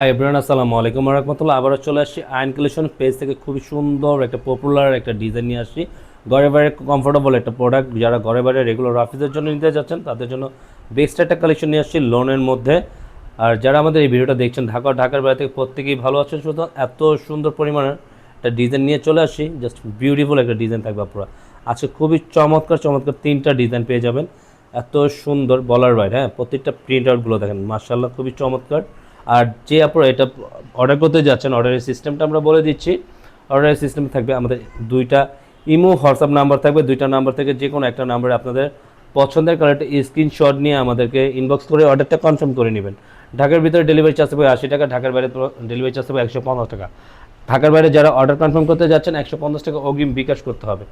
Everyone আসসালামু আলাইকুম ওয়া রাহমাতুল্লাহ। আবারও চলে আসছি আয়ন কালেকশন পেজ থেকে খুবই সুন্দর একটা পপুলার একটা ডিজাইন নিয়ে আসছি। ঘরে বাইরে কমফোর্টেবল একটা প্রোডাক্ট, যারা ঘরে বাইরে রেগুলার অফিসের জন্য নিতে যাচ্ছেন তাদের জন্য বেস্ট একটা কালেকশন নিয়ে আসছি লোনের মধ্যে। আর যারা আমাদের এই ভিডিওটা দেখছেন ঢাকার বাইরে থেকে প্রত্যেকেই ভালো আছেন, শুধু এত সুন্দর পরিমাণের একটা ডিজাইন নিয়ে চলে আসছি। জাস্ট বিউটিফুল একটা ডিজাইন থাকবে আপনারা আজকে, খুবই চমৎকার চমৎকার তিনটা ডিজাইন পেয়ে যাবেন। এত সুন্দর বলার বাইরে, হ্যাঁ, প্রত্যেকটা প্রিন্ট আউটগুলো দেখেন মাশাআল্লাহ খুবই চমৎকার। আর যে আপনারা এটা অর্ডার করতে যাচ্ছেন, অর্ডারের সিস্টেমটা আমরা বলে দিচ্ছি। অর্ডারের সিস্টেম থাকবে আমাদের দুইটা ইমো হোয়াটসঅ্যাপ নাম্বার থাকবে, দুইটা নাম্বার থেকে যে কোনো একটা নাম্বারে আপনাদের পছন্দের কালারটা স্ক্রিনশট নিয়ে আমাদেরকে ইনবক্স করে অর্ডারটা কনফার্ম করে নেবেন। ঢাকার ভিতরে ডেলিভারি চার্জ হবে 80 টাকা, ঢাকার বাইরে ডেলিভারি চার্জ হবে 150 টাকা। ঢাকার বাইরে যারা অর্ডার কনফার্ম করতে যাচ্ছেন 150 টাকা অগ্রিম বিকাশ করতে হবে।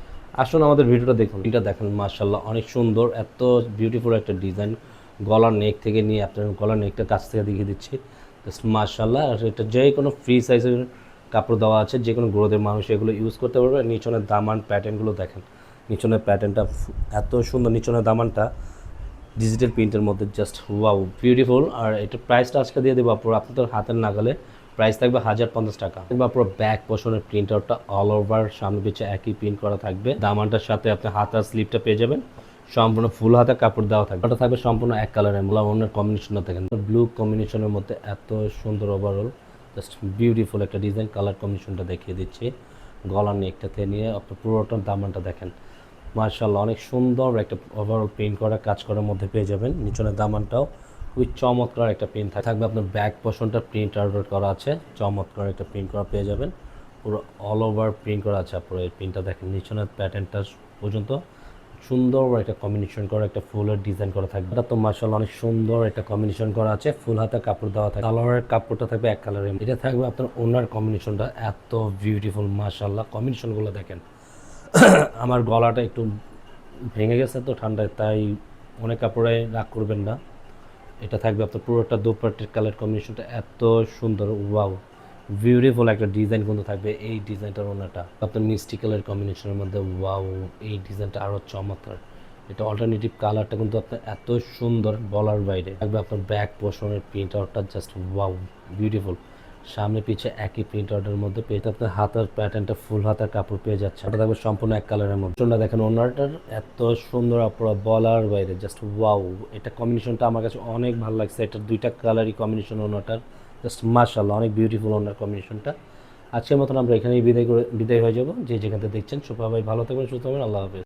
আসুন আমাদের ভিডিওটা দেখুন, এটা দেখেন মাশাআল্লাহ অনেক সুন্দর, এত বিউটিফুল একটা ডিজাইন। গলার নেক থেকে নিয়ে আপনার গলার নেকটা কাছ থেকে দেখিয়ে দিচ্ছি, জাস্ট মাশাআল্লাহ। আর এটা যে কোনো ফ্রি সাইজের কাপড় দেওয়া আছে, যে কোনো গ্রোথের মানুষ এগুলো ইউজ করতে পারবে। নিচনের দামান প্যাটার্নগুলো দেখেন, নিচনের প্যাটার্নটা এত সুন্দর, নিচনের দামানটা ডিজিটাল প্রিন্টের মধ্যে জাস্ট ওয়াও বিউটিফুল। আর এটা প্রাইসটা আজকে দিয়ে দেবো আপনার হাতের নাগালে, প্রাইস থাকবে 1050 টাকা। বা পুরো ব্যাক পোর্শনের প্রিন্ট আউটটা অল ওভার সামনে পিছে একই প্রিন্ট করা থাকবে। দামানটার সাথে আপনি হাতার স্লিপটা পেয়ে যাবেন, সম্পূর্ণ ফুল হাতে কাপড় দেওয়া থাকবে। ওটা থাকবে সম্পূর্ণ এক কালারের, অন্যের কম্বিনেশনটা দেখেন ব্লু কম্বিনেশনের মধ্যে এত সুন্দর ওভারঅল জাস্ট বিউটিফুল একটা ডিজাইন। কালার কম্বিনেশনটা দেখিয়ে দিচ্ছি, গলার নেকটাতে নিয়ে আপনার পুরোটা দামানটা দেখেন মার্শাল্লাহ, অনেক সুন্দর একটা ওভারঅল প্রিন্ট করা কাজ করার মধ্যে পেয়ে যাবেন। নিচনের দামানটাও খুবই চমৎকার একটা প্রিন্ট থাকবে। আপনার ব্যাক পোর্শনটা প্রিন্ট আউট করা আছে, চমৎকার একটা প্রিন্ট করা পেয়ে যাবেন। পুরো অল ওভার প্রিন্ট করা আছে। পুরো এই প্রিন্টটা দেখেন, নিচনের প্যাটার্নটা পর্যন্ত সুন্দর একটা কম্বিনেশন করা একটা ফুলের ডিজাইন করা থাকবে। এটা তো মার্শাল্লাহ অনেক সুন্দর একটা কম্বিনেশন করা আছে, ফুল হাতে কাপড় দেওয়া থাকবে। কালারের কাপড়টা থাকবে এক কালারের, এটা থাকবে আপনার ওনার কম্বিনেশনটা এত বিউটিফুল মার্শাল্লাহ। কম্বিনেশনগুলো দেখেন আমার গলাটা একটু ভেঙে গেছে তো ঠান্ডায়, তাই অনেক কাপড়ে রাগ করবেন না। এটা থাকবে আপনার পুরোটা দোপাট্টার কালার কম্বিনেশনটা এত সুন্দর, ওয়াও বিউটিফুল একটা ডিজাইন কিন্তু থাকবে। এই ডিজাইনটার ওনাটা আপনার মিষ্টি কালার কম্বিনেশনের মধ্যে, ওয়াও এই ডিজাইনটা আরও চমৎকার। এটা অল্টারনেটিভ কালারটা কিন্তু আপনার এত সুন্দর বলার বাইরে থাকবে। আপনার ব্যাক পোর্শনের প্রিন্ট আউটটা জাস্ট ওয়াও বিউটিফুল, সামনে পিছে একই প্রিন্ট আউটের মধ্যে পেয়ে আপনার হাতার প্যাটার্নটা ফুল হাতার কাপড় পেয়ে যাচ্ছে। ওটা থাকবে সম্পূর্ণ এক কালারের মধ্যে। ওটা দেখেন ওনারটার এত সুন্দর আপনারা বলার বাইরে জাস্ট ওয়াও। এটা কম্বিনেশনটা আমার কাছে অনেক ভালো লাগছে। এটার দুইটা কালারই কম্বিনেশন ওনারটার জাস্ট মাশাআল্লাহ অনেক বিউটিফুল ওনার কম্বিনেশনটা। আজকের মতন আমরা এখানেই বিদায় হয়ে যাব। যে যেখান থেকে দেখছেন সুপা ভাই, ভালো থাকবেন, সুস্থ থাকবেন, আল্লাহ হাফেজ।